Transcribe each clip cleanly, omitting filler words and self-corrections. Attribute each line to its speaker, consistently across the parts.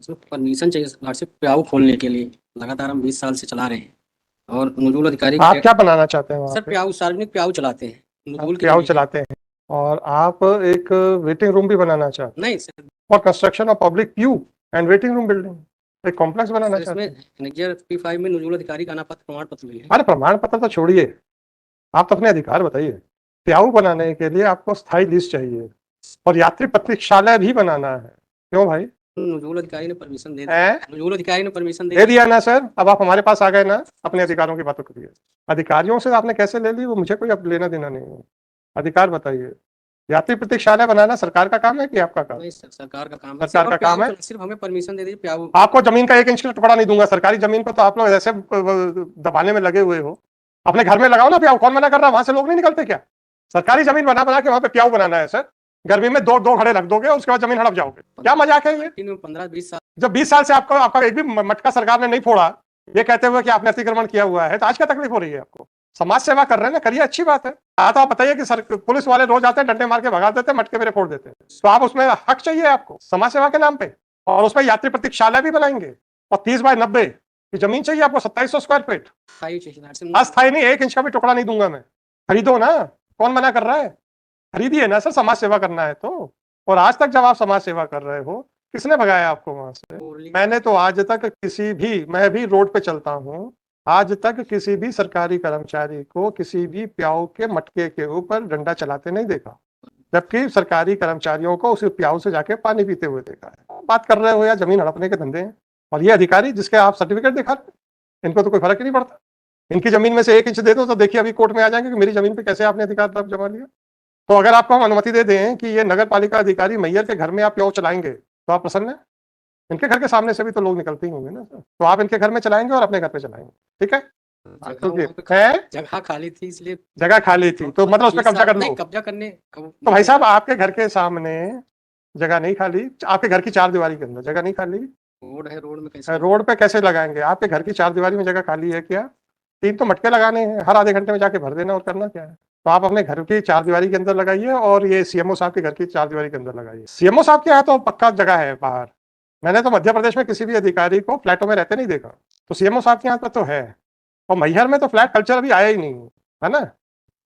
Speaker 1: इसमें परमिशन चाहिए लॉर्डशिप प्याऊ खोलने के लिए। लगातार हम 20 साल से चला रहे हैं और नोडल अधिकारी
Speaker 2: आप क्या बनाना चाहते हैं वहाँ
Speaker 1: सर
Speaker 2: पे?
Speaker 1: प्याऊ सार्वजनिक प्याऊ चलाते हैं नोडल के
Speaker 2: प्याऊ
Speaker 1: लिए।
Speaker 2: चलाते हैं और आप एक वेटिंग रूम भी बनाना चाहते हैं
Speaker 1: नहीं sir,
Speaker 2: for construction of public Q and waiting room building, एक कॉम्प्लेक्स बनाना
Speaker 1: सर
Speaker 2: चाहते
Speaker 1: इसमें
Speaker 2: हैं।
Speaker 1: एनेक्जर P5 में नोडल अधिकारी का अनापत्ति प्रमाण पत्र भी है।
Speaker 2: अरे प्रमाण पत्र तो छोड़िए, आप तो अपने अधिकार बताइए। प्याऊ बनाने के लिए आपको स्थायी लीज चाहिए और यात्री प्रतीक्षालय भी बनाना है। क्यों भाई?
Speaker 1: नोडल अधिकारी ने परमिशन दे
Speaker 2: हैं?
Speaker 1: नोडल अधिकारी ने परमिशन
Speaker 2: दे दिया ना सर, अब आप हमारे पास आ गए ना, अपने अधिकारों की बातों करिए। अधिकारियों से आपने कैसे ले ली वो मुझे कोई अब लेना देना नहीं है। अधिकार बताइए। यात्री प्रतीक्षालय बनाना सरकार का काम है कि आपका काम?
Speaker 1: नहीं सर, सरकार का काम है।
Speaker 2: सरकार का काम है।
Speaker 1: सिर्फ हमें परमिशन दे दीजिए प्याऊ।
Speaker 2: आपको जमीन का 1 इंच का टुकड़ा नहीं दूंगा। सरकारी जमीन को तो आप लोग ऐसे दबाने में लगे हुए हो। अपने घर में लगाओ ना प्याऊ, कौन मना कर रहा है? वहां से लोग नहीं निकलते क्या? सरकारी जमीन बना बना के वहां पे प्याऊ बनाना है सर। गर्मी में दो दो घड़े रख दोगे और उसके बाद जमीन हड़प जाओगे, क्या मजाक है ये?
Speaker 1: 15-20 साल
Speaker 2: जब 20 साल से आपको आपका एक भी मटका सरकार ने नहीं फोड़ा, ये कहते हुए कि आपने अतिक्रमण किया हुआ है, तो आज क्या तकलीफ हो रही है आपको? समाज सेवा कर रहे हैं ना, करिए, अच्छी बात है। तो आप बताइए कि सर पुलिस वाले रोज आते हैं, डंडे मार के भगा देते हैं, मटके मेरे फोड़ देते हैं, तो आप उसमें हक चाहिए आपको समाज सेवा के नाम पे? और उसमें यात्री प्रतीक्षालय भी बनाएंगे और 30x90 की जमीन चाहिए आपको, 2700 स्क्वायर फीट। अस्थायी नहीं, 1 इंच का भी टुकड़ा नहीं दूंगा मैं। खरीदो ना, कौन मना कर रहा है? खरीदिए ना सर, समाज सेवा करना है तो। और आज तक जब आप समाज सेवा कर रहे हो, किसने भगाया आपको वहां से? मैंने तो आज तक किसी भी, मैं भी रोड पे चलता हूँ, आज तक किसी भी सरकारी कर्मचारी को किसी भी प्याऊ के मटके के ऊपर डंडा चलाते नहीं देखा, जबकि सरकारी कर्मचारियों को उस प्याऊ से जाके पानी पीते हुए देखा है। बात कर रहे हो या जमीन हड़पने के धंधे हैं। और ये अधिकारी जिसके आप सर्टिफिकेट दिखा रहे, इनको तो कोई फर्क ही नहीं पड़ता। इनकी जमीन में से 1 इंच दे दो तो देखिए अभी कोर्ट में आ जाएंगे कि मेरी जमीन पे कैसे आपने अधिकार जमा लिया। तो अगर आपको हम अनुमति दे दें कि ये नगर पालिका अधिकारी मैयर के घर में आप प्याऊ चलाएंगे, तो आप प्रसन्न हैं? इनके घर के सामने से भी तो लोग निकलते ही होंगे ना सर, तो आप इनके घर में चलाएंगे और अपने घर पे चलाएंगे, ठीक है?
Speaker 1: जगह खाली थी इसलिए।
Speaker 2: जगह खाली थी तो मतलब उस पर कब्जा कर लो।
Speaker 1: कब्जा करने
Speaker 2: तो भाई साहब, आपके घर के सामने जगह नहीं खाली, आपके घर की 4 दीवारी के अंदर जगह नहीं खाली,
Speaker 1: रोड है, रोड में कैसे
Speaker 2: रोड पे कैसे लगाएंगे? आपके घर की 4 दीवारी में जगह खाली है क्या? 3 तो मटके लगाने हैं, हर आधे घंटे में जाके भर देना, और करना क्या है? तो आप अपने घर की 4 दीवारी के अंदर लगाइए और ये सीएमओ साहब के घर की 4 दीवारी के अंदर लगाइए। सीएमओ साहब के यहाँ तो पक्का जगह है बाहर। मैंने तो मध्य प्रदेश में किसी भी अधिकारी को फ्लैटों में रहते नहीं देखा, तो सीएमओ साहब के यहाँ पर तो है। और मैहर में तो फ्लैट कल्चर अभी आया ही नहीं है ना।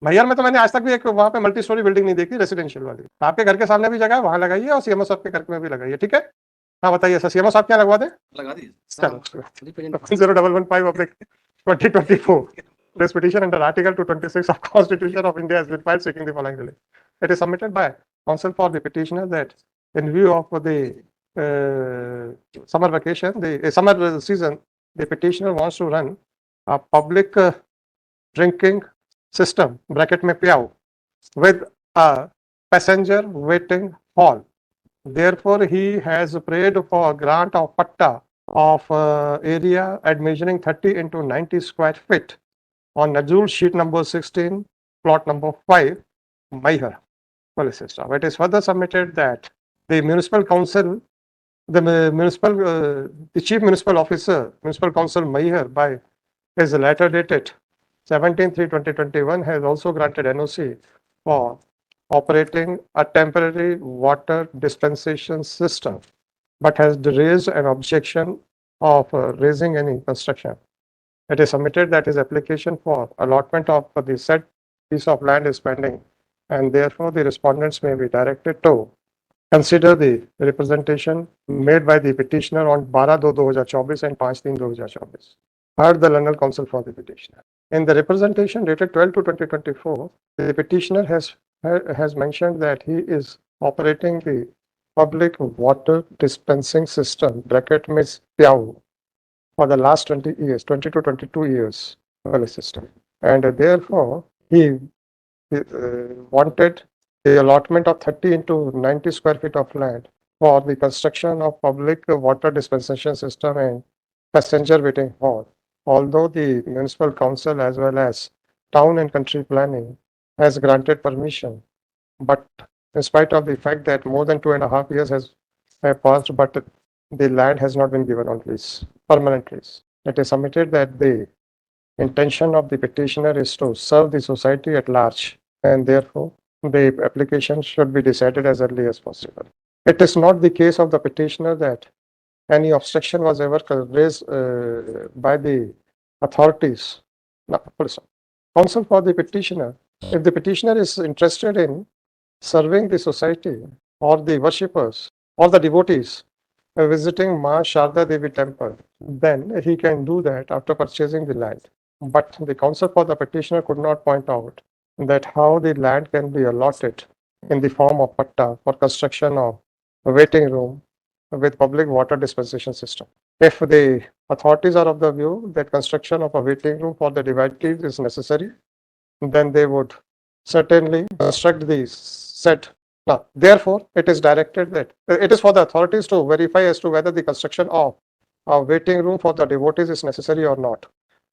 Speaker 2: मैहर में तो मैंने आज तक भी एक वहाँ पे मल्टी स्टोरी बिल्डिंग नहीं देखी रेसिडेंशियल वाली। आपके घर के सामने भी जगह है, वहाँ लगाइए, और सीएमओ साहब के घर में भी लगाइए, ठीक है? हाँ बताइए सर, सीएमओ साहब क्या लगवा दें?
Speaker 1: लगा दीजिए।
Speaker 2: चलो 0115/2024. This petition under Article 226 of Constitution of India has been filed seeking the following relief. It is submitted by counsel for the petitioner that in view of the summer vacation, the summer season, the petitioner wants to run a public drinking system (bracket में प्याऊ) with a passenger waiting hall. Therefore, he has prayed for grant of patta of area at measuring 30 into 90 square feet on Najul sheet number 16, plot number 5, Maihar, police system. It is further submitted that the municipal council, the chief municipal officer, municipal council Maihar, by his letter dated 17/3/2021, has also granted NOC for operating a temporary water dispensation system, but has raised an objection of raising any construction. It is submitted that his application for allotment of the said piece of land is pending, and therefore the respondents may be directed to consider the representation made by the petitioner on 12/2/2024 and 5/3/2024. Heard the learned counsel for the petitioner. In the representation dated 12/2/2024, the petitioner has mentioned that he is operating the public water dispensing system (bracket means PIAU) for the last 20 years, 20 to 22 years, system, and therefore he wanted the allotment of 30 into 90 square feet of land for the construction of public water dispensation system and passenger waiting hall. Although the municipal council as well as town and country planning has granted permission, but in spite of the fact that more than 2.5 years have passed, but the land has not been given on lease, permanent lease. It is submitted that the intention of the petitioner is to serve the society at large, and therefore the application should be decided as early as possible. It is not the case of the petitioner that any obstruction was ever raised by the authorities. Now, counsel for the petitioner, if the petitioner is interested in serving the society or the worshippers or the devotees visiting Ma Sharda Devi temple, then he can do that after purchasing the land. But the counsel for the petitioner could not point out that how the land can be allotted in the form of patta for construction of a waiting room with public water dispensation system. If the authorities are of the view that construction of a waiting room for the devotees is necessary, then they would certainly construct these said. Now, therefore, it is directed that it is for the authorities to verify as to whether the construction of a waiting room for the devotees is necessary or not.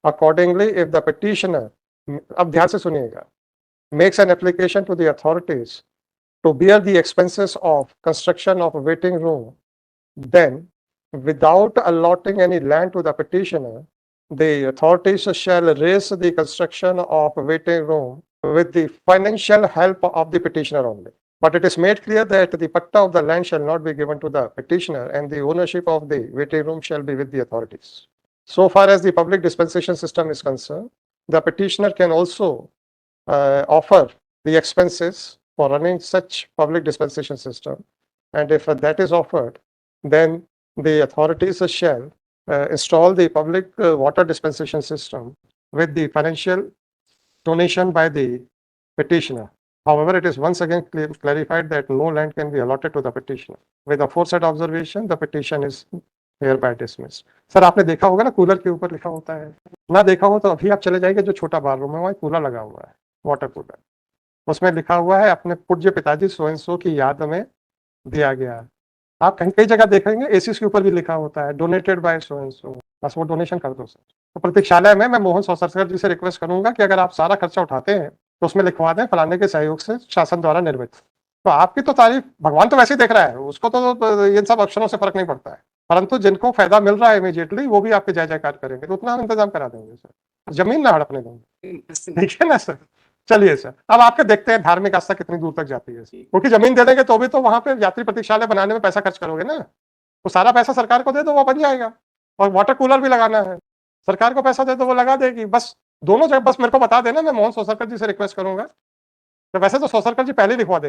Speaker 2: Accordingly, if the petitioner, अब ध्यान से सुनिएगा, makes an application to the authorities to bear the expenses of construction of a waiting room, then without allotting any land to the petitioner, the authorities shall raise the construction of a waiting room with the financial help of the petitioner only. But it is made clear that the patta of the land shall not be given to the petitioner and the ownership of the waiting room shall be with the authorities. So far as the public dispensation system is concerned, the petitioner can also offer the expenses for running such public dispensation system. And if that is offered, then the authorities shall install the public water dispensation system with the financial donation by the petitioner. However, it is once again clarified that no land can be allotted to the petitioner. With the aforesaid observation, the petition is hereby dismissed. Sir आपने देखा होगा ना cooler के ऊपर लिखा होता है, ना देखा हो तो अभी आप चले जाइए जो छोटा बार रूम है वहाँ कूलर लगा हुआ है, वाटर कूलर, उसमें लिखा हुआ है अपने पूज्य पिताजी सो एंड सो की याद में दिया गया है। आप कहीं कई जगह देखेंगे एसीस के ऊपर भी लिखा होता है donated bye so and so, बस वो डोनेशन कर दो सर। तो प्रतीक्षालय में मैं मोहन सर जी से रिक्वेस्ट करूंगा कि अगर आप सारा खर्चा उठाते हैं तो उसमें लिखवा दें फलाने के सहयोग से शासन द्वारा निर्मित। तो आपकी तो तारीफ भगवान तो वैसे ही देख रहा है, उसको तो इन सब अक्षरों से फर्क नहीं पड़ता है, परंतु जिनको फायदा मिल रहा है इमीडिएटली वो भी आपके जय जयकार करेंगे, तो उतना हम इंतजाम करा देंगे सर, जमीन ना हड़पने देंगे, ठीक है ना सर। चलिए सर, अब आपके देखते हैं धार्मिक आस्था कितनी दूर तक जाती है, क्योंकि जमीन दे देंगे तो भी तो वहां पे यात्री प्रतीक्षालय बनाने में पैसा खर्च करोगे ना, तो सारा पैसा सरकार को दे दो वो बन जाएगा, और वाटर कूलर भी लगाना है सरकार को पैसा दे दो वो लगा देगी, बस दोनों जगह बस मेरे को बता देना, मैं मोहन सोसरकर जी से रिक्वेस्ट करूंगा, तो वैसे तो सोसरकर जी पहले लिखवा देंगे।